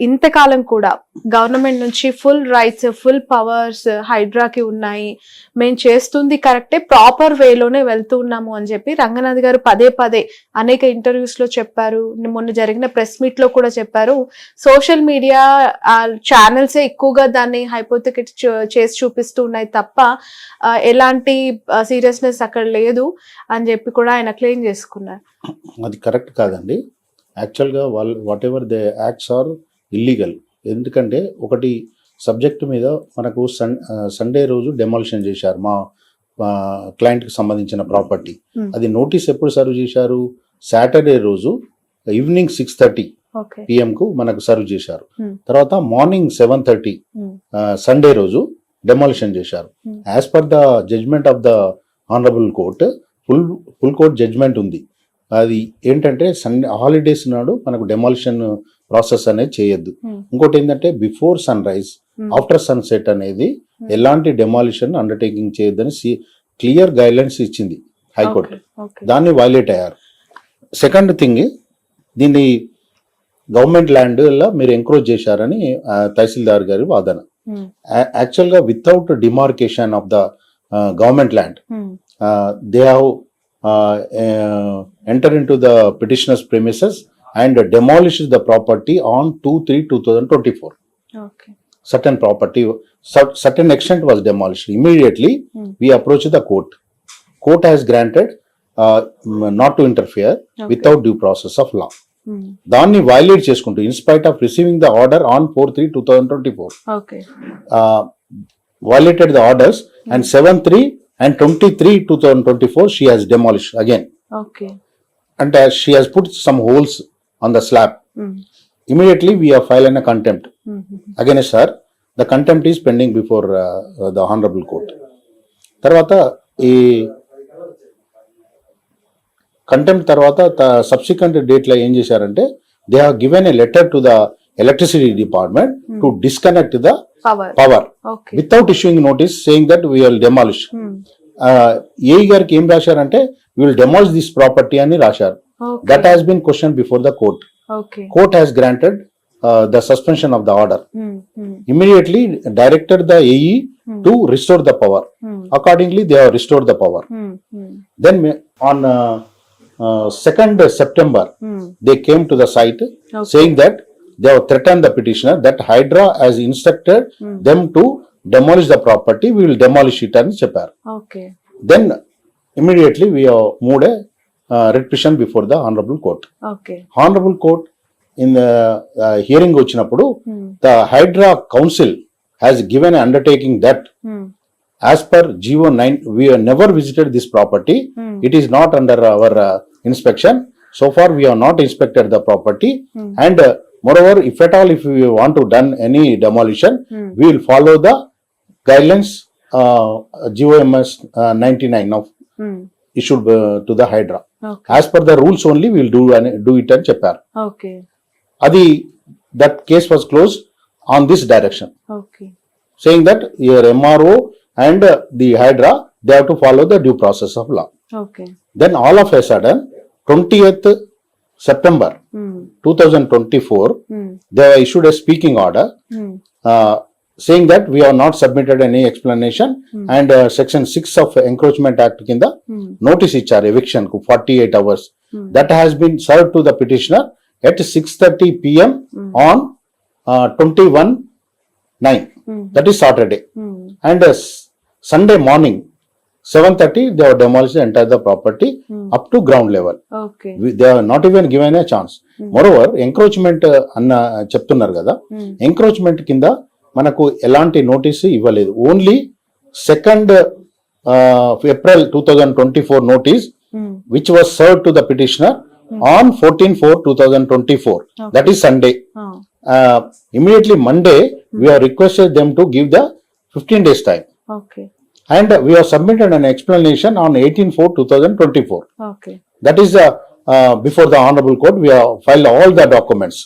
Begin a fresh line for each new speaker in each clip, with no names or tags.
ఇంతకాలం కూడా గవర్నమెంట్ నుంచి ఫుల్ రైట్స్, ఫుల్ పవర్స్ హైడ్రాకి ఉన్నాయి, మేము చేస్తుంది కరెక్టే, ప్రాపర్ వేలోనే వెళ్తూ ఉన్నాము అని చెప్పి రంగనాథ్ గారు పదే పదే అనేక ఇంటర్వ్యూస్ లో చెప్పారు. మొన్న జరిగిన ప్రెస్ మీట్ లో కూడా చెప్పారు. సోషల్ మీడియా ఛానల్స్ ఎక్కువగా దాన్ని హైపోథెటిక్ చేసి చూపిస్తూ ఉన్నాయి తప్ప ఎలాంటి సీరియస్నెస్ అక్కడ లేదు అని చెప్పి కూడా ఆయన క్లెయిమ్ చేసుకున్నారు.
అది కరెక్ట్ కాదండి. యాక్చువల్గా వాళ్ళు whatever they acts are illegal. ఎందుకంటే ఒకటి సబ్జెక్ట్ మీద మనకు సండే రోజు డెమాలిషన్ చేశారు మా క్లయింట్కి సంబంధించిన ప్రాపర్టీ. అది నోటీస్ ఎప్పుడు సర్వ్ చేశారు? సాటర్డే రోజు ఈవినింగ్ 6:30 PM మనకు సర్వ్ చేశారు. తర్వాత మార్నింగ్ 7:30 సండే రోజు డెమాలిషన్ చేశారు. As per the judgement of the honourable court, full court judgement ఉంది. అది ఏంటంటే సండే హాలిడేస్ నాడు మనకు డెమాలిషన్ ప్రాసెస్ అనేది చేయొద్దు. ఇంకోటి ఏంటంటే before sunrise, after sunset అనేది ఎలాంటి డెమాలిషన్ అండర్టేకింగ్ చేయొద్దని క్లియర్ గైడ్లైన్స్ ఇచ్చింది హైకోర్టు. దాన్ని వైలేట్ అయ్యారు. సెకండ్ థింగ్, దీన్ని గవర్నమెంట్ ల్యాండ్ లా మీరు ఎంక్రోచ్ చేశారని తహసీల్దార్ గారి వాదన. యాక్చువల్గా without demarcation of the government land they have enter into the petitioner's premises and demolishes the property on 2/3/2024.
Okay.
Certain property, certain extent was demolished. Immediately, we approached the court. Court has granted not to interfere without due process of law. దాన్ని violate చేసుకుంటూ in spite of receiving the order on 4/3/2024.
Okay.
Violated the orders and 7/3 and 23/2024 she has demolished again.
Okay.
And she has put some holes on the slab. Immediately we have filed a contempt against her. The contempt is pending before the honorable court. తర్వాత ఈ contempt తర్వాత subsequent date లో ఏం చేశారంటే they have given a letter to the electricity department to disconnect the power without issuing notice saying that we will demolish. AE గారికి ఏం రాశారంటే we will demolish this property అని రాశారు. That has been question before the court. Court has granted the suspension of the order. Immediately directed the AE to restore the power. Accordingly, they have restored the power. Then on 2nd September, they came to the site saying that they have threatened the petitioner that Hydra has instructed them to demolish the property. We will demolish it and chepparu.
Okay.
Then immediately we have moved a writ petition before the honorable court.
Okay.
Honorable court in the hearing వచ్చినప్పుడు the Hydra council has given an undertaking that as per GO 9 we have never visited this property. It is not under our inspection. So far we have not inspected the property and moreover if at all if we want to done any demolition we will follow the guidelines GOMS 99 of issued to the Hydra. As per the rules only we will do it అని చెప్పారు.
Okay.
Adi, that case was closed on this direction.
Okay.
Saying that your MRO and the Hydra, they have to follow the due process of law.
Okay.
Then all of a sudden, 20th September 2024, they have issued a speaking order saying that we have not submitted any explanation and section 6 of Encroachment Act kinda notice ichar eviction ku 48 hours. That has been served to the petitioner at 6:30 PM on 21/9. That is Saturday. And Sunday morning 7:30 they have demolished the entire the property up to ground level.
Okay.
They have not even given a chance. Moreover, encroachment అన్న చెప్తున్నారు కదా, encroachment కింద మనకు ఎలాంటి notice ఇవ్వలేదు. Only 2nd April 2024 notice which was served to the petitioner on 14/4/2024. That is Sunday. Immediately Monday we have requested them to give the 15 days time.
Okay.
And we have submitted an explanation on 18/4/2024.
Okay.
That is before the honorable court we have filed all the documents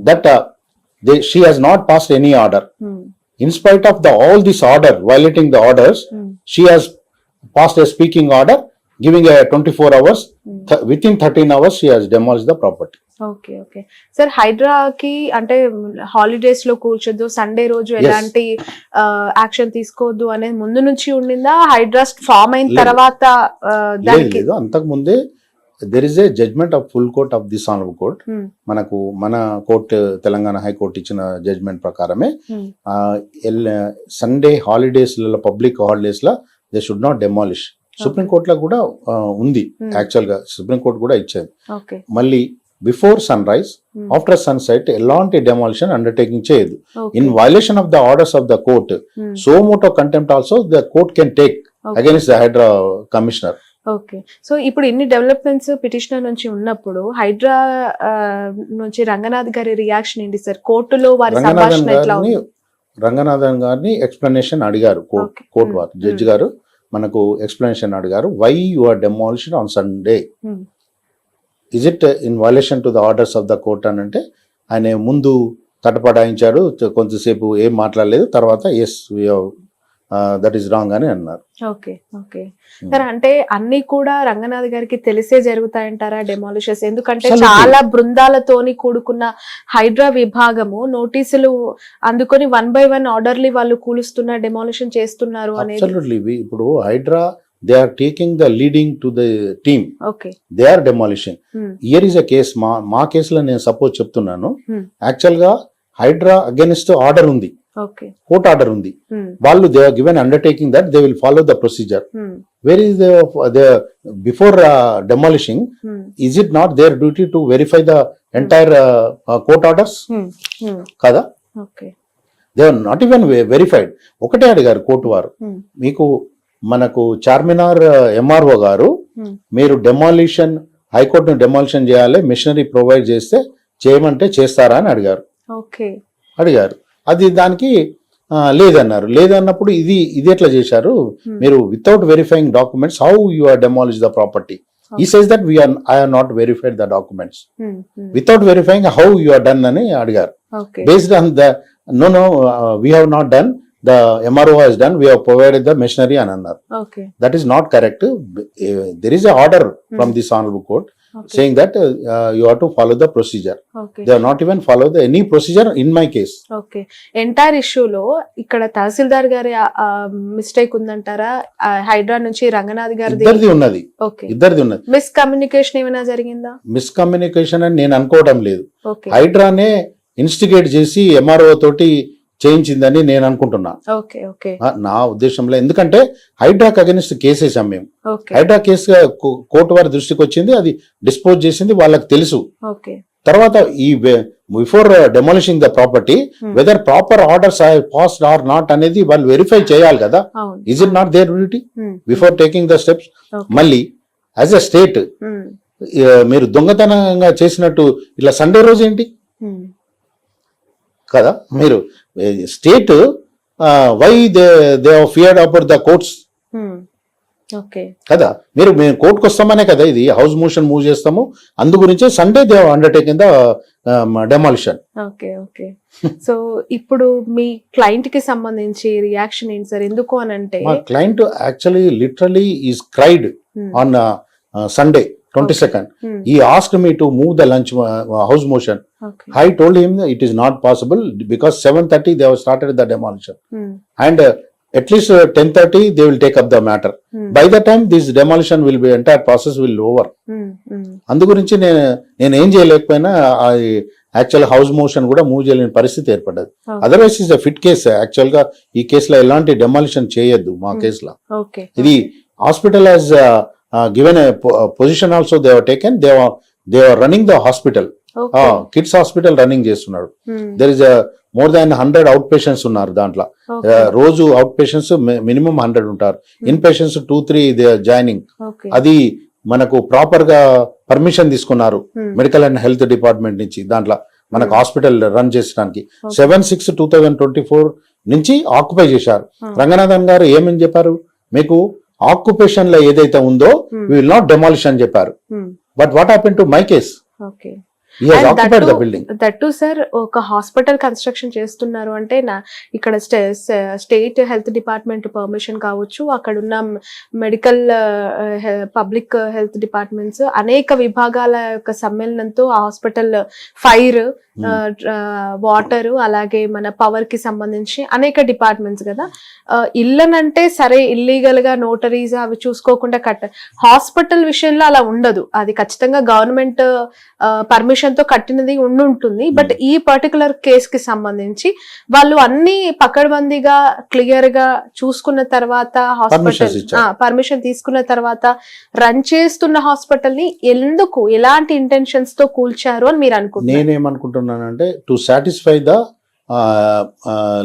that she has not passed any order. In spite of all this order violating the orders, she has passed a speaking order giving a 24 hours. Within 13 hours she has demolished the property.
Okay okay sir, హైడ్రాకి అంటే holidays లో కూర్చోద్దు, Sunday రోజు ఎలాంటి action తీసుకోవద్దు అనేది ముందు నుంచి ఉండిందా? Hydraa form అయిన
లేదు.
తర్వాత దానికి
లేదు, అంతకు ముందే there is a judgement of full court of this honourable court. మనకు మన కోర్టు తెలంగాణ హైకోర్టు ఇచ్చిన జడ్జ్మెంట్ ప్రకారమే సండే హాలిడేస్ పబ్లిక్ హాలిడేస్ లా they should not demolish. Supreme కోర్టులో కూడా ఉంది, యాక్చువల్ గా సుప్రీం కోర్టు కూడా ఇచ్చేది.
ఓకే
మళ్ళీ before sunrise after sunset ఎలాంటి డెమాలిషన్ అండర్టేకింగ్ చేయదు. In violation of the orders of the court, suo motu contempt also the court can take against the HYDRAA commissioner.
Okay, so ఇప్పుడు ఇన్ని developments petitioner నుంచి ఉన్నప్పుడు హైడ్రా నుంచి రంగనాథ్ గారి reaction ఏంటి sir? కోర్టులో వారి సంభాషణ ఎట్లా ఉంది?
రంగనాథన్ గారిని ఎక్స్ప్లెనేషన్ అడిగారు కోర్టు వారు, జడ్జి గారు మనకు ఎక్స్ప్లెనేషన్ అడిగారు. Why you are demolition on Sunday, is it in violation to the orders of the court అని అంటే ఆయన ముందు తటపడాయించాడు, కొంతసేపు ఏం మాట్లాడలేదు, తర్వాత ఎస్ దట్ ఈస్ రాంగ్ అని అన్నారు.
ఓకే ఓకే సార్, అంటే అన్ని కూడా రంగనాథ్ గారికి తెలిసే జరుగుతాయంటారా డెమాలిషన్స్? ఎందుకంటే చాలా బృందాలతోని కూడుకున్న హైడ్రా విభాగము నోటీసులు అందుకొని 1 by 1 ఆర్డర్లీ వాళ్ళు కూలుస్తున్న డెమాలిషన్ చేస్తున్నారు అనేది.
అబ్సల్యూట్లీ. ఇప్పుడు Hydraa they are taking the leading to the team.
Okay.
They are demolishing. Here is a case, మా కేసులో నేను సపోజ్ చెప్తున్నాను. యాక్చువల్ గా హైడ్రా అగైన్స్ట్ ఆర్డర్ ఉంది, కోర్ట్ ఆర్డర్ ఉంది. వాళ్ళు they are given undertaking that they will follow the procedure. Where is the before demolishing, is it not their duty to verify the entire court orders కదా? They are not even verified. ఒకటే అడిగారు court వారు, మీకు మనకు Charminar MRO గారు మీరు demolition హైకోర్టును demolition చేయాలి, మిషనరీ ప్రొవైడ్ చేస్తే చేయమంటే చేస్తారా అని అడిగారు. అది దానికి లేదన్నారు. లేదన్నప్పుడు ఇది ఎట్లా చేశారు మీరు without verifying documents, how you are demolish the property? He says that I have not verified the documents. Without verifying how you are done అని అడిగారు. Based on the we have not done, the MRO has done, we have provided the machinery అని అన్నారు. That is not correct. There is a order from this honorable court saying that you have to follow the procedure. They have not even followed any procedure in my case.
Entire ఇష్యూలో ఇక్కడ తహసీల్దార్ గారి mistake ఉందంటారా? హైడ్రా నుంచి రంగనాథ్ గారి
ఇద్దరిది ఉన్నది.
Miscommunication ఏమైనా జరిగిందా?
మిస్కమ్యూనికేషన్ అని నేను అనుకోవడం లేదు. హైడ్రానే ఇన్స్టిగేట్ చేసి ఎంఆర్ఓ తోటి చేయించిందని నేను అనుకుంటున్నా, నా ఉద్దేశంలో. ఎందుకంటే హైడ్రాక్ అగైన్స్ట్ కేసు వేసాం మేము. హైడ్రా కేసు కోర్టు వారి దృష్టికి వచ్చింది, అది డిస్పోజ్ చేసింది, వాళ్ళకి తెలుసు. తర్వాత ఈ before demolishing the property whether proper orders passed or not అనేది వాళ్ళు వెరిఫై చేయాలి కదా. Is it not their duty before taking the steps? మళ్ళీ యాజ్ ఎ స్టేట్ మీరు దొంగతనంగా చేసినట్టు ఇట్లా సండే రోజు ఏంటి కదా? మీరు state why they feared about the courts కదా? మేము కోర్టుకు వస్తామనే కదా ఇది హౌస్ మోషన్ మూవ్ చేస్తాము. అందు గురించే Sunday they undertaking the demolition.
So ఇప్పుడు మీ క్లయింట్ కి సంబంధించి రియాక్షన్ ఏంటి సార్? ఎందుకు అని అంటే
మా client actually literally is cried on Sunday 22nd. He asked me to move the lunch house motion. I told him that it is not possible because 7:30 they have started the demolition. And at least 10:30 they will take up the matter. By the time this demolition will be, entire process will over. అందు గురించి నేను ఏం చేయలేకపోయినా actual house motion కూడా move చేయలేని పరిస్థితి ఏర్పడ్డది. Otherwise is a fit case. Actual గా ఈ కేసులో ఎలాంటి డెమాలిషన్ చేయొద్దు మా కేసులో. ఇది hospital has given a position also they have taken. They are running the hospital. Kids hospital running చేస్తున్నారు. There is a more than 100 out patients ఉన్నారు దాంట్లో. రోజు అవుట్ పేషెంట్స్ మినిమం 100 ఉంటారు. In patients 2-3 they are joining. అది మనకు proper గా permission తీసుకున్నారు medical and health department నుంచి దాంట్లో మనకు హాస్పిటల్ రన్ చేసడానికి. 7/6/2024 నుంచి ఆక్యుపై చేశారు. రంగనాథన్ గారు ఏమని చెప్పారు, మీకు ఆక్యుపేషన్ లో ఏదైతే ఉందో వి విల్ నాట్ డెమాలిష్ అని చెప్పారు. But what happen to my case? He has occupied the building.
That sir ఒక హాస్పిటల్ కన్స్ట్రక్షన్ చేస్తున్నారు అంటే ఇక్కడ స్టేట్ హెల్త్ డిపార్ట్మెంట్ పర్మిషన్ కావచ్చు, అక్కడ ఉన్న మెడికల్ పబ్లిక్ హెల్త్ డిపార్ట్మెంట్స్ అనేక విభాగాల యొక్క సమ్మేళనంతో ఆ హాస్పిటల్ ఫైర్, వాటర్, అలాగే మన పవర్ కి సంబంధించి అనేక డిపార్ట్మెంట్స్ కదా. ఇల్లనంటే సరే ఇల్లీగల్ గా నోటరీస్ అవి చూసుకోకుండా హాస్పిటల్ విషయంలో అలా ఉండదు. అది ఖచ్చితంగా గవర్నమెంట్ పర్మిషన్ తో కట్టినది ఉంటుంది. బట్ ఈ పర్టికులర్ కేస్ కి సంబంధించి వాళ్ళు అన్ని పకడ్బందీగా క్లియర్ గా చూసుకున్న తర్వాత హాస్పిటల్ పర్మిషన్ తీసుకున్న తర్వాత రన్ చేస్తున్న హాస్పిటల్ ని ఎందుకు ఎలాంటి ఇంటెన్షన్స్ తో కూల్చారు అని మీరు అనుకుంటున్నారు?
నేనేమనుకుంటున్నానంటే to satisfy the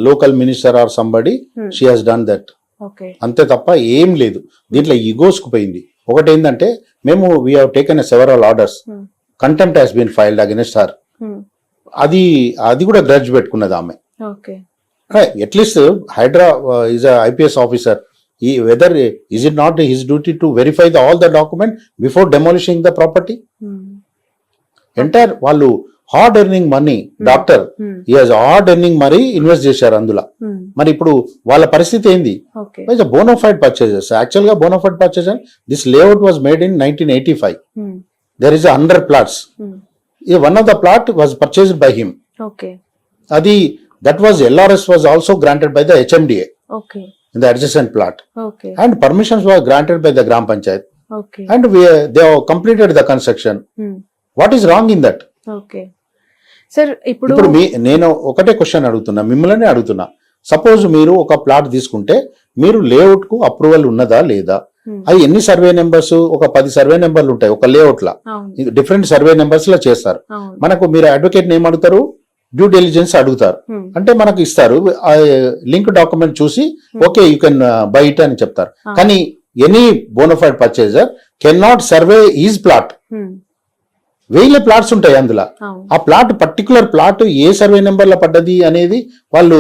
local minister or somebody she has done that, అంతే తప్ప ఏం లేదు. దీంట్లో ఈగోస్కు పోయింది. ఒకటి ఏంటంటే మేము we have taken several orders, contempt has been filed against her. అది కూడా గ్రడ్జ్ పెట్టుకున్నది ఆమె. At least HYDRAA is IPS officer, whether is it not his duty to verify all the document before demolishing the property? Entire వాళ్ళు hard earning money, doctor he has hard earning money invest చేశారు అందులో. మరి ఇప్పుడు వాళ్ళ పరిస్థితి ఏంది? బోనోఫైడ్ పర్చేజెస్, యాక్చువల్ గా bona fide purchases. This layout was made in 1985. there is 100 plots. One of the plot was purchased by him. అది that was LRS was also granted by the HMDA in the adjacent plot. And permissions were granted by the Gram Panchayat. And they have completed the construction. What is wrong in that?
Sir ఇప్పుడు
నేను ఒకటే question అడుగుతున్నా, మిమ్మల్ని అడుగుతున్నా. Suppose మీరు ఒక plot తీసుకుంటే మీరు లేఅవుట్ కు అప్రూవల్ ఉన్నదా లేదా? అది ఎన్ని సర్వే నెంబర్స్? ఒక 10 సర్వే నెంబర్లు ఉంటాయి ఒక లేఅవుట్ లా, డిఫరెంట్ సర్వే నెంబర్స్ లో చేస్తారు. మనకు మీరు అడ్వకేట్ ఏం అడుగుతారు? డ్యూ డెలిజెన్స్ అడుగుతారు. అంటే మనకు ఇస్తారు లింక్ డాక్యుమెంట్ చూసి okay you can buy it అని చెప్తారు. కానీ any bona fide purchaser can not survey is plot. 1000 plots ఉంటాయి అందులో. ఆ ప్లాట్ పర్టికులర్ ప్లాట్ ఏ సర్వే నెంబర్ లో పడ్డది అనేది వాళ్ళు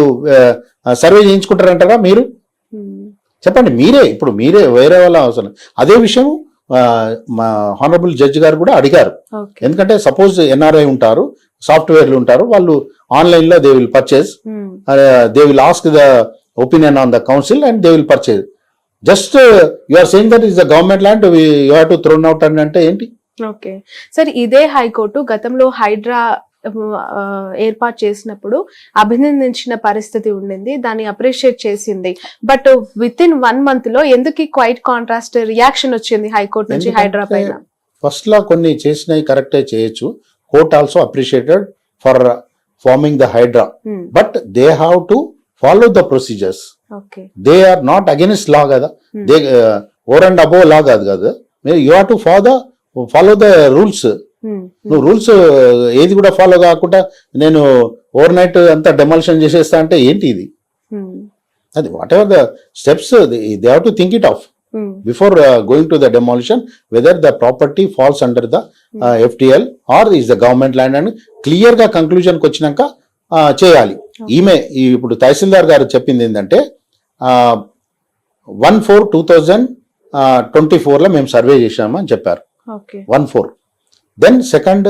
సర్వే చేయించుకుంటారంటారా? మీరు చెప్పండి. ఇప్పుడు మీరే వేరే వాళ్ళ అవసరం. అదే విషయం మా హానరబుల్ జడ్జి గారు కూడా అడిగారు. ఎందుకంటే సపోజ్ ఎన్ఆర్ఐ ఉంటారు, సాఫ్ట్వేర్లు ఉంటారు, వాళ్ళు ఆన్లైన్ లో they will purchase, they will ask the opinion on the council and they will purchase. Just you are saying that is the government land, you have to thrown out అని అంటే ఏంటి?
Okay sir, ఇదే high court గతంలో హైడ్రా ఏర్పాటు చేసినప్పుడు అభినందించిన పరిస్థితి ఉండింది, దాన్ని అప్రిషియేట్ చేసింది. బట్ విత్ ఇన్ 1 month లో ఎందుకు క్వైట్ కాంట్రాస్ట్ రియాక్షన్ వచ్చింది హైకోర్టు నుంచి హైడ్రా పైన?
ఫస్ట్ లా కొన్ని చేసినవి కరెక్టే చేయొచ్చు. Court also appreciated for forming the Hydraa, but they have to follow the procedures. They are not against law కదా, they over and above law కాదు కదా. You have to follow the rules. నువ్వు రూల్స్ ఏది కూడా ఫాలో కాకుండా నేను over night అంతా demolition చేసేస్తా అంటే ఏంటి ఇది? అది whatever the steps they have to think it of before going to the demolition, whether the property falls under the FTL or is the government land అని clear గా కంక్లూజన్కి వచ్చినాక చేయాలి. ఈమె ఇప్పుడు తహసీల్దార్ గారు చెప్పింది ఏంటంటే 1/4/2024 లో మేము సర్వే చేశాము అని చెప్పారు. 1/4 దెన్ 2nd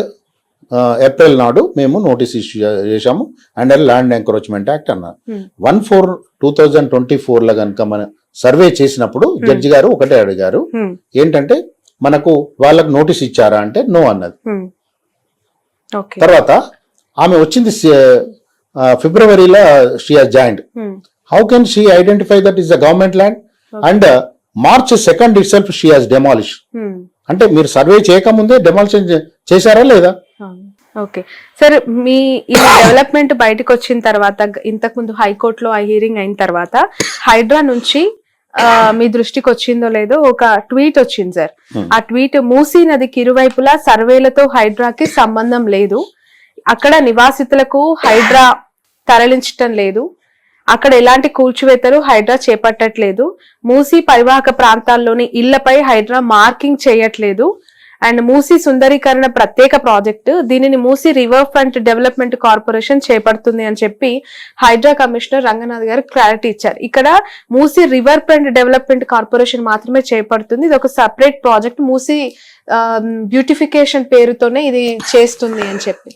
April నాడు మేము నోటీస్ ఇష్యూ చేశాము అండర్ ల్యాండ్ ఎంక్రోచ్మెంట్ యాక్ట్ అన్నారు. 1/4/2024 లో కనుక మనం సర్వే చేసినప్పుడు జడ్జి గారు ఒకటే అడిగారు, ఏంటంటే మనకు వాళ్ళకు నోటీస్ ఇచ్చారా అంటే నో అన్నది. తర్వాత ఆమె వచ్చింది ఫిబ్రవరిలో she has joined. How can she identify that is the government land? And March 2nd it self she has demolish. అంటే మీరు సర్వే చేయకముందే డెమాలిషన్ చేశారా లేదా?
ఓకే సార్, మీ ఈ డెవలప్మెంట్ బయటకు వచ్చిన తర్వాత, ఇంతకు ముందు హైకోర్టులో ఆ హీరింగ్ అయిన తర్వాత హైడ్రా నుంచి మీ దృష్టికి వచ్చిందో లేదో ఒక ట్వీట్ వచ్చింది సార్. ఆ ట్వీట్, మూసీ నదికి ఇరువైపులా సర్వేలతో హైడ్రాకి సంబంధం లేదు, అక్కడ నివాసితులకు హైడ్రా తరలించటం లేదు, అక్కడ ఎలాంటి కూల్చివేతలు హైడ్రా చేపట్టట్లేదు, మూసీ పరివాహక ప్రాంతాల్లోని ఇళ్లపై హైడ్రా మార్కింగ్ చేయట్లేదు, అండ్ మూసీ సుందరీకరణ ప్రత్యేక ప్రాజెక్టు, దీనిని Musi river front development corporation చేపడుతుంది అని చెప్పి హైడ్రా కమిషనర్ రంగనాథ్ గారు క్లారిటీ ఇచ్చారు. ఇక్కడ Musi river front development corporation మాత్రమే చేపడుతుంది, ఇది ఒక సపరేట్ ప్రాజెక్ట్, మూసీ బ్యూటిఫికేషన్ పేరుతోనే ఇది చేస్తుంది అని చెప్పి.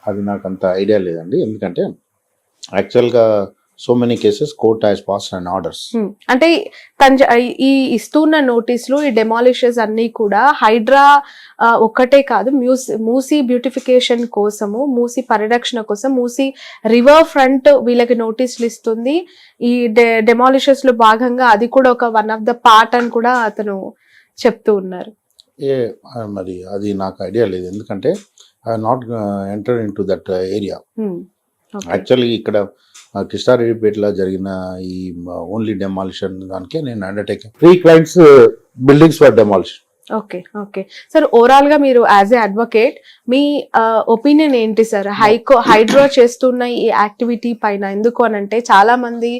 అది నాకు అంత ఐడియా లేదండి, ఎందుకంటే యాక్చువల్గా so many cases court has passed and orders.
అంటే ఈ ఇస్తున్న నోటీసులు, ఈ డెమాలిషన్స్ అన్ని కూడా హైడ్రా ఒక్కటే కాదు, మూసీ బ్యూటిఫికేషన్ కోసము, మూసీ పరిరక్షణ కోసం, మూసీ రివర్ ఫ్రంట్ వీళ్ళకి నోటీసులు ఇస్తుంది. ఈ డెమాలిషన్స్ లో భాగంగా అది కూడా ఒక వన్ ఆఫ్ ద పార్ట్ అని కూడా అతను చెప్తూ ఉన్నారు.
మరి అది నాకు ఐడియా లేదు, ఎందుకంటే I not enter in to that area. Actually ఇక్కడ కృష్ణారెడ్డిపేటలో జరిగిన ఈ ఓన్లీ డెమాలిషన్ దానికే నేను undertake 3 clients buildings for demolition.
Okay okay sir, overall గా మీరు as a advocate me opinion ఏంటి సార్ హైడ్రా చేస్తున్న ఈ యాక్టివిటీ పైన? ఎందుకు అనంటే చాలా మంది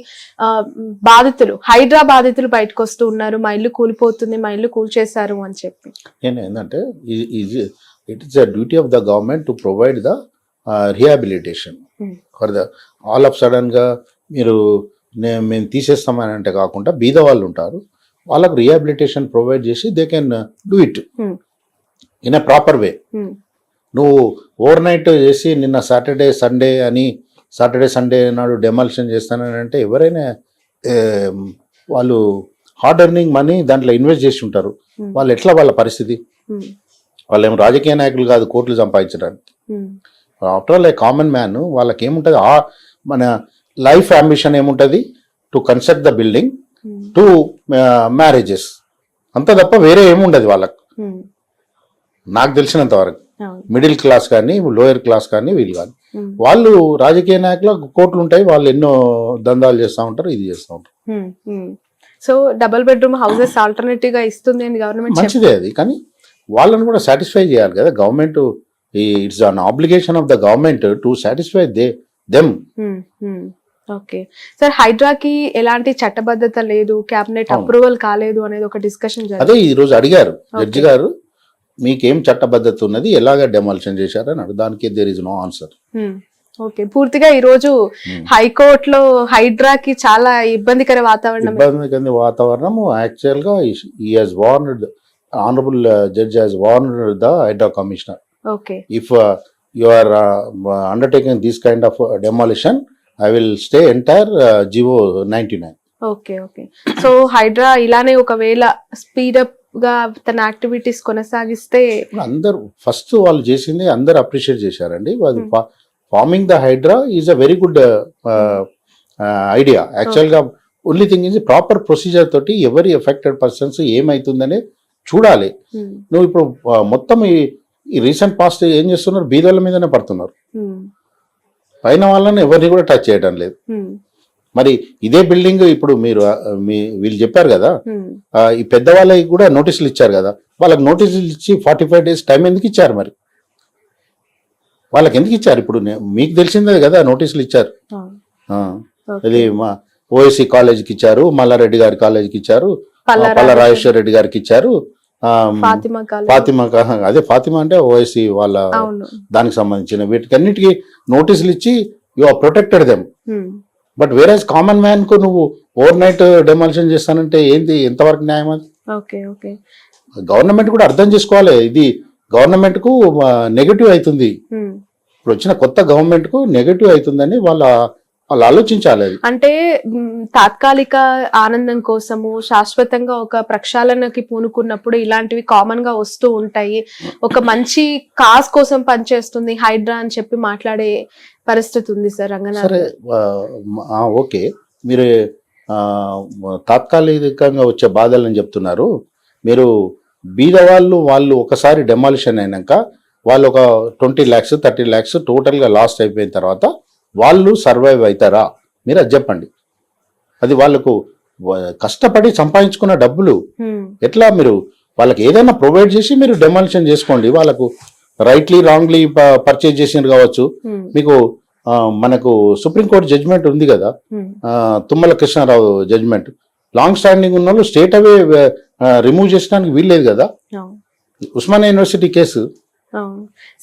బాధితులు, హైడ్రా బాధితులు బయటకు వస్తూ ఉన్నారు, మా ఇల్లు కూలిపోతుంది, మా ఇల్లు కూల్చేశారు అని చెప్పి.
నేను ఏంటంటే it is the duty of the government to provide the rehabilitation for the all of sudden గా మీరు మేము తీసేస్తామని అంటే కాకుండా బీద వాళ్ళు ఉంటారు, వాళ్ళకు రిహాబిలిటేషన్ ప్రొవైడ్ చేసి they can do it in a proper way. నువ్వు ఓవర్ నైట్ చేసి నిన్న సాటర్డే సండే నాడు డెమాలిషన్ చేస్తానని అంటే ఎవరైనా వాళ్ళు హార్డ్ ఎర్నింగ్ మనీ దాంట్లో ఇన్వెస్ట్ చేసి ఉంటారు, వాళ్ళు ఎట్లా వాళ్ళ పరిస్థితి? వాళ్ళు ఏం రాజకీయ నాయకులు కాదు కోట్లు సంపాదించడానికి. After all a common man వాళ్ళకి ఏముంటుంది, మన లైఫ్ అంబిషన్ ఏముంటుంది, to construct the building, to marriages, అంత తప్ప వేరే ఏముండదు వాళ్ళకు. నాకు తెలిసినంత వరకు మిడిల్ క్లాస్ కానీ లోయర్ క్లాస్ కానీ వీళ్ళు కానీ, వాళ్ళు రాజకీయ నాయకులు కోట్లు ఉంటాయి, వాళ్ళు ఎన్నో దందాలు చేస్తూ ఉంటారు, ఇది చేస్తూ ఉంటారు.
So double bedroom houses alternative గా ఇస్తుంది అని గవర్నమెంట్
మంచిదే అది, కానీ వాళ్ళని కూడా సాటిస్ఫై చేయాలి కదా government. It's an obligation of the government to satisfy them.
Okay sir, హైడ్రాకి ఎలాంటి చట్టబద్ధత లేదు, కేబినెట్ అప్రూవల్ కాలేదు అనేది ఒక డిస్కషన్ జరిగింది.
అదే ఈ రోజు అడిగారు జడ్జి గారు, మీకేం చట్టబద్ధత ఉన్నది, ఎలాగ డెమాలిషన్ చేశారని దానికి there is no answer.
Okay, పూర్తిగా ఈ రోజు హైకోర్టులో హైడ్రాకి చాలా ఇబ్బందికర
వాతావరణం యాక్చువల్ గా he has warned, honorable judge has warned the Hydra commissioner.
Okay.
If you are undertaking this kind of demolition, I will stay entire GO 99.
Okay okay, so HYDRAA ఇలానే ఒకవేళ స్పీడప్ గా తన యాక్టివిటీస్ కొనసాగిస్తే
అందరు ఫస్ట్ వాళ్ళు చేసింది అందరు అప్రిషియేట్ చేశారండి. Forming the Hydraa is a very good idea. Actual గా only thing is proper procedure తోటి ఎవరి ఎఫెక్టెడ్ పర్సన్స్ ఏమైతుందనే చూడాలి. నువ్వు ఇప్పుడు మొత్తం ఈ రీసెంట్ పాస్ట్ ఏం చేస్తున్నారు, బీదోళ్ళ మీదనే పడుతున్నారు, పైన వాళ్ళని ఎవరిని కూడా టచ్ చేయడం లేదు. మరి ఇదే బిల్డింగ్ ఇప్పుడు మీరు వీళ్ళు చెప్పారు కదా, ఈ పెద్దవాళ్ళకి కూడా నోటీసులు ఇచ్చారు కదా, వాళ్ళకి నోటీసులు ఇచ్చి 45 days టైం ఎందుకు ఇచ్చారు? మరి వాళ్ళకి ఎందుకు ఇచ్చారు? ఇప్పుడు మీకు తెలిసిందే కదా నోటీసులు ఇచ్చారు. ఇది మా ఓఎస్సీ కాలేజీకి ఇచ్చారు, మల్లారెడ్డి గారి కాలేజీకి ఇచ్చారు, పల్ల రాజేశ్వర రెడ్డి గారికి ఇచ్చారు, ఫాతిమా అదే ఫాతిమా అంటే ఓఎస్సీ వాళ్ళ దానికి సంబంధించిన వీటికన్నిటికీ నోటీసులు ఇచ్చి you are protected them. But whereas common man కు నువ్వు ఓవర్ నైట్ డెమాలిషన్ చేస్తానంటే ఏంది, ఎంతవరకు న్యాయం అది? గవర్నమెంట్ కూడా అర్థం చేసుకోవాలి, ఇది గవర్నమెంట్ కు నెగటివ్ అవుతుంది, ఇప్పుడు వచ్చిన కొత్త గవర్నమెంట్ కు నెగటివ్ అవుతుందని వాళ్ళు ఆలోచించాలి.
అంటే తాత్కాలిక ఆనందం కోసము శాశ్వతంగా ఒక ప్రక్షాళనకి పూనుకున్నప్పుడు ఇలాంటివి కామన్ గా వస్తూ ఉంటాయి. ఒక మంచి కాజ్ కోసం పనిచేస్తుంది హైడ్రా అని చెప్పి మాట్లాడే పరిస్థితి ఉంది సార్ రంగనాథ్.
సరే ఓకే, మీరు తాత్కాలికంగా వచ్చే బాధలని చెప్తున్నారు. మీరు బీద వాళ్ళు ఒకసారి డెమాలిషన్ అయినాక వాళ్ళు ఒక 20 lakhs 30 lakhs టోటల్గా లాస్ట్ అయిపోయిన తర్వాత వాళ్ళు సర్వైవ్ అవుతారా? మీరు అది చెప్పండి. అది వాళ్ళకు కష్టపడి సంపాదించుకున్న డబ్బులు ఎట్లా మీరు వాళ్ళకి ఏదైనా ప్రొవైడ్ చేసి మీరు డెమాలిషన్ చేసుకోండి. వాళ్ళకు రైట్లీ రాంగ్లీ పర్చేజ్ చేసినారు కావచ్చు. మీకు మనకు సుప్రీంకోర్టు జడ్జిమెంట్ ఉంది కదా, Tummala Krishna Rao judgement, long standing ఉన్న వాళ్ళు స్టేట్ అవే రిమూవ్ చేసడానికి వీల్లేదు కదా. Osmania university case.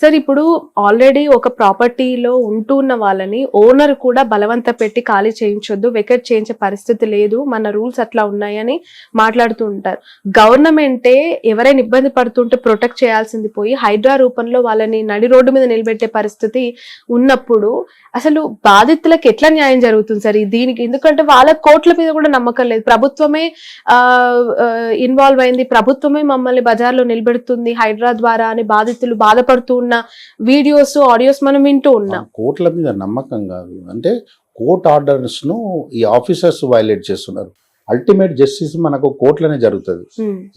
సార్ ఇప్పుడు ఆల్రెడీ ఒక ప్రాపర్టీలో ఉంటున్న వాళ్ళని ఓనర్ కూడా బలవంత పెట్టి ఖాళీ చేయించొద్దు, వెకెట్ చేయించే పరిస్థితి లేదు, మన రూల్స్ అట్లా ఉన్నాయని మాట్లాడుతూ ఉంటారు. గవర్నమెంటే ఎవరైనా ఇబ్బంది పడుతుంటే ప్రొటెక్ట్ చేయాల్సింది పోయి హైడ్రా రూపంలో వాళ్ళని నడి రోడ్డు మీద నిలబెట్టే పరిస్థితి ఉన్నప్పుడు అసలు బాధితులకు ఎట్లా న్యాయం జరుగుతుంది సార్ దీనికి? ఎందుకంటే వాళ్ళ కోర్టుల మీద కూడా నమ్మకం లేదు, ప్రభుత్వమే ఇన్వాల్వ్ అయింది, ప్రభుత్వమే మమ్మల్ని బజార్లో నిలబెడుతుంది హైడ్రా ద్వారా అని బాధితులు బాధపడుతూ ఉన్న వీడియోస్ ఆడియోస్ మనం వింటూ ఉన్నాం.
కోర్టుల మీద నమ్మకం కాదు, అంటే కోర్ట్ ఆర్డర్స్ ను ఈ ఆఫీసర్స్ వైలేట్ చేస్తున్నారు. అల్టిమేట్ జస్టిస్ మనకు కోర్టులోనే జరుగుతుంది,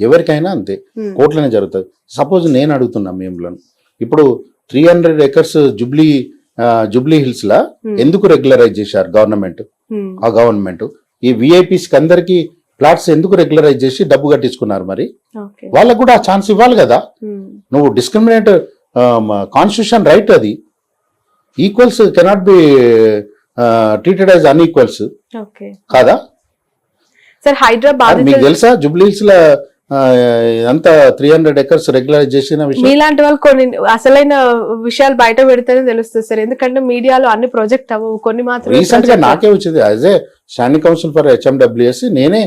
ఎవరికైనా అంతే కోర్టులోనే జరుగుతుంది. సపోజ్ నేను అడుగుతున్నా మిమ్మల్ని, ఇప్పుడు 300 acres జూబ్లీ హిల్స్ లా ఎందుకు రెగ్యులరైజ్ చేశారు గవర్నమెంట్? ఆ గవర్నమెంట్ ఈ విఐపీస్ కి అందరికి ప్లాట్స్ ఎందుకు రెగ్యులరైజ్ చేసి డబ్బు కట్టించుకున్నారు? మరి వాళ్ళకు కూడా ఆ ఛాన్స్ ఇవ్వాలి కదా. నువ్వు డిస్క్రిమినేట్ కాన్స్టిట్యూషన్ రైట్, అది equals cannot be treated as అన్ఈక్వల్స్ కాదా?
సార్ హైదరాబాద్
మీకు తెలుసా జూబ్లీ హిల్స్ లో అంతా 300 acres రెగ్యులరైజ్ చేసిన విషయం?
మీలాంటి వాళ్ళు కొన్ని అసలైన విషయాలు బయట పెడితేనే తెలుస్తుంది సార్, ఎందుకంటే మీడియాలో అన్ని ప్రాజెక్ట్ అవ్వవు, కొన్ని మాత్రం.
రీసెంట్ గా నాకే వచ్చింది as a standing council for HMWS, నేనే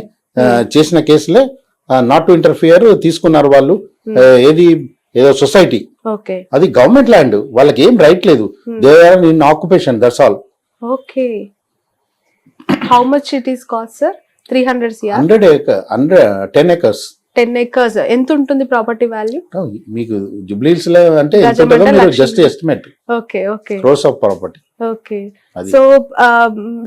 చేసిన కేసులే నాట్ టు ఇంటర్ఫియర్ తీసుకున్నారు వాళ్ళు. ఏదో సొసైటీ, అది గవర్నమెంట్ ల్యాండ్, వాళ్ళకి ఏం రైట్ లేదు, they are in occupation, that's all.
Okay, how much it is cost sir? 300 CR,
10 acres.
10 acres ఎంత ఉంటుంది ప్రాపర్టీ వాల్యూ
మీకు జూబ్లీ హిల్స్ లో? అంటే just estimate.
Okay okay,
crores of property.
Okay. So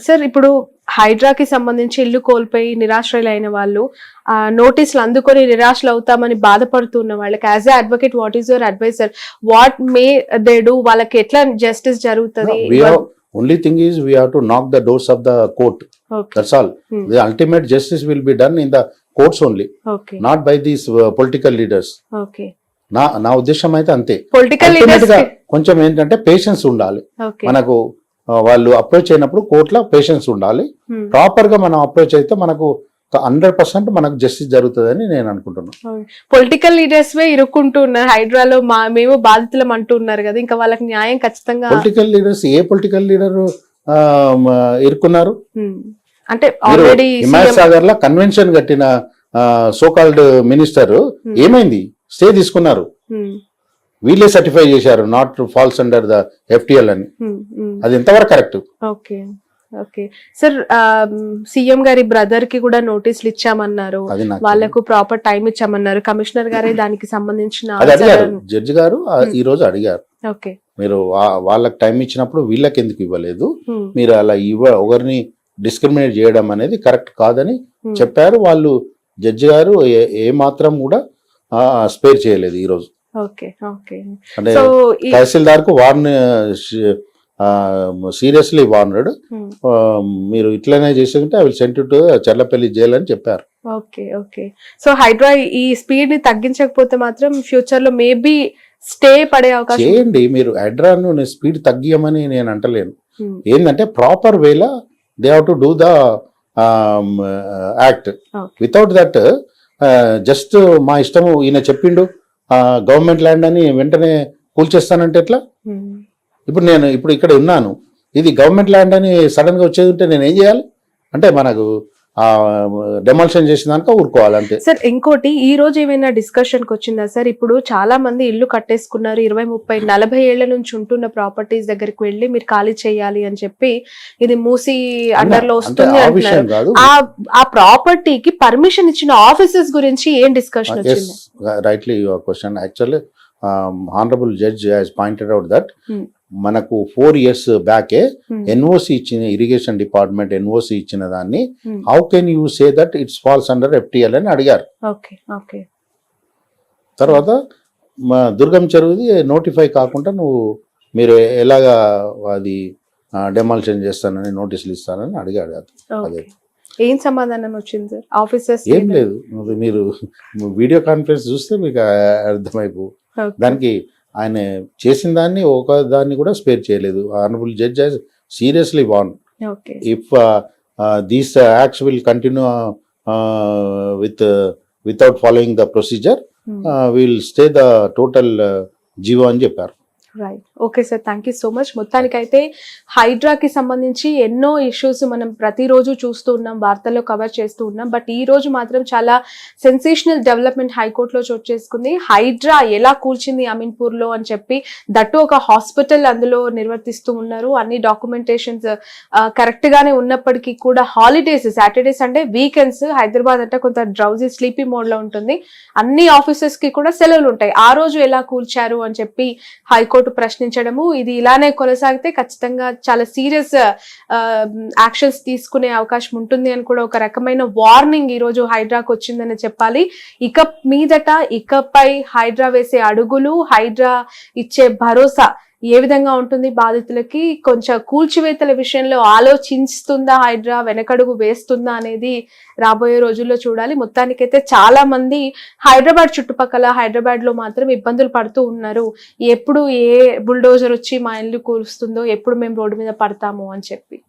sir ఇప్పుడు హైడ్రాకి సంబంధించి ఇల్లు కోల్పోయి నిరాశ్రయులైన వాళ్ళు నోటీసులు అందుకొని నిరాశలు అవుతామని బాధపడుతున్న వాళ్ళకి as a advocate what is your advice sir? What may they do? వాళ్ళకి ఎట్లా జస్టిస్ జరుగుతుంది?
Only thing is we have to knock the doors of the court.
Okay.
That's all. The ultimate justice will be done in the courts only.
Okay.
Not by these political leaders.
Okay.
నా ఉద్దేశం అయితే అంతే.
Political leaders
కొంచెం ఏంటంటే patience ఉండాలి మనకు. వాళ్ళు approach అయినప్పుడు కోర్టులో పేషెన్స్ ఉండాలి. ప్రాపర్ గా మనం అప్రోచ్ అయితే మనకు 100% మనకు జస్టిస్ జరుగుతుందని నేను అనుకుంటున్నాను.
పొలిటికల్ లీడర్స్ ఇరుక్కుంటూ ఉన్నారు హైడ్రాలో, మేము బాధితులం అంటూ ఉన్నారు కదా, ఇంకా వాళ్ళకి న్యాయం ఖచ్చితంగా.
పొలిటికల్ లీడర్స్ ఏ పొలిటికల్ లీడర్ ఇరుక్కున్నారు?
అంటే ఆల్రెడీ
హిమాయత్ సాగర్ లో కన్వెన్షన్ కట్టిన సోకాల్డ్ మినిస్టర్ ఏమైంది? స్టే తీసుకున్నారు, వీళ్ళే సర్టిఫై చేశారు not falls under the FTL అని. అది ఎంతవరకు correct?
Okay okay sir, CM గారి బ్రదర్ కి కూడా నోటీసులు ఇచ్చామన్నారు, వాళ్ళకు ప్రాపర్ టైం ఇచ్చామన్నారు, కమిషనర్ గారే దానికి సంబంధించిన
జడ్జి గారు ఈ రోజు అడిగారు.
ఓకే,
మీరు వాళ్ళకి టైం ఇచ్చినప్పుడు వీళ్ళకి ఎందుకు ఇవ్వలేదు? మీరు అలా ఒకరిని డిస్క్రిమినేట్ చేయడం అనేది కరెక్ట్ కాదని చెప్పారు వాళ్ళు. జడ్జి గారు ఏ మాత్రం కూడా స్పేర్ చేయలేదు ఈ రోజు. అంటే తహసీల్దార్ కు సీరియస్లీ వార్నడ్, మీరు ఇట్లనే చేసేంటే I will send to Charlapalli jail అని చెప్పారు.
ఓకే ఓకే, సో హైడ్రా ఈ స్పీడ్ ని తగ్గించకపోతే మాత్రం ఫ్యూచర్ లో మేబీ స్టే పడే అవకాశం.
చేయండి మీరు, హైడ్రాను స్పీడ్ తగ్గియమని నేను అంటలేను. ఏంటంటే ప్రాపర్ వేలా they have to do the act. Without that just మా ఇష్టము ఈయన చెప్పిండు గవర్నమెంట్ ల్యాండ్ అని వెంటనే కూల్చేస్తానంటే ఎట్లా? ఇప్పుడు ఇక్కడ ఉన్నాను, ఇది గవర్నమెంట్ ల్యాండ్ అని సడన్ గా వచ్చేది ఉంటే నేను ఏం చేయాలి? అంటే మనకు డెమాలిషన్ చేసిన దానిక ఊరుకోవాలంటే.
సార్ ఇంకోటి, ఈ రోజు ఏమైనా డిస్కషన్ కి వచ్చిందా సార్? ఇప్పుడు చాలా మంది ఇల్లు కట్టేసుకున్నారు, 20, 30, 40 ఏళ్ల నుంచి ఉంటున్న ప్రాపర్టీస్ దగ్గరికి వెళ్ళి మీరు ఖాళీ చేయాలి అని చెప్పి, ఇది మూసి అండర్ లో వస్తుంది అంటున్నారు. ఆ ప్రాపర్టీకి పర్మిషన్ ఇచ్చిన ఆఫీసర్స్ గురించి ఏం డిస్కషన్ వచ్చింది?
Rightly your question. Actually honourable judge has pointed out that మనకు 4 years బ్యాకే ఎన్ఓసి ఇచ్చిన, ఇరిగేషన్ డిపార్ట్మెంట్ ఎన్ఓసి ఇచ్చిన దాన్ని how can you say that it's falls under FTL అని అడిగారు. తర్వాత దుర్గం చెరువుది నోటిఫై కాకుండా మీరు ఎలాగా అది డెమాలిషన్ చేస్తానని నోటీసులు ఇస్తానని అడిగాడు. అదే
ఏం సమాధానం వచ్చింది సార్ ఆఫీసర్స్?
ఏం లేదు, మీరు వీడియో కాన్ఫరెన్స్ చూస్తే మీకు అర్థమైపో. దానికి ఆయన చేసిన దాన్ని ఒక దాన్ని కూడా స్పేర్ చేయలేదు. Honourable judge has seriously warn, if these acts will continue without following the procedure, will stay the total GO అని చెప్పారు.
Right. Okay sir, thank you so much. మొత్తానికైతే హైడ్రాకి సంబంధించి ఎన్నో ఇష్యూస్ మనం ప్రతిరోజు చూస్తూ ఉన్నాం, వార్తల్లో కవర్ చేస్తూ ఉన్నాం. బట్ ఈ రోజు మాత్రం చాలా సెన్సేషనల్ డెవలప్మెంట్ హైకోర్టులో చోటు చేసుకుంది. హైడ్రా ఎలా కూల్చింది అమీన్పూర్లో అని చెప్పి, దట్టు ఒక హాస్పిటల్ అందులో నిర్వర్తిస్తూ ఉన్నారు. అన్ని డాక్యుమెంటేషన్స్ కరెక్ట్ గానే ఉన్నప్పటికీ కూడా holidays, Saturday Sunday, weekends, Hyderabad అంటే కొంత డ్రౌజీ స్లీపీ మోడ్ లో ఉంటుంది. అన్ని ఆఫీసెస్ కి కూడా సెలవులు ఉంటాయి. ఆ రోజు ఎలా కూల్చారు అని చెప్పి హైకోర్టు ప్రశ్నించడము, ఇది ఇలానే కొనసాగితే ఖచ్చితంగా చాలా సీరియస్ యాక్షన్స్ తీసుకునే అవకాశం ఉంటుంది అని కూడా ఒక రకమైన వార్నింగ్ ఈ రోజు హైడ్రాకు వచ్చిందని చెప్పాలి. ఇకపై హైడ్రా వేసే అడుగులు, హైడ్రా ఇచ్చే భరోసా ఏ విధంగా ఉంటుంది బాధితులకి, కొంచెం కూల్చివేతల విషయంలో ఆలోచిస్తుందా హైడ్రా, వెనకడుగు వేస్తుందా అనేది రాబోయే రోజుల్లో చూడాలి. మొత్తానికైతే చాలా మంది హైదరాబాద్ చుట్టుపక్కల, హైదరాబాద్ లో మాత్రం ఇబ్బందులు పడుతూ ఉన్నారు. ఎప్పుడు ఏ బుల్డోజర్ వచ్చి మా ఇల్లు కూలుస్తుందో, ఎప్పుడు మేము రోడ్డు మీద పడతాము అని చెప్పి.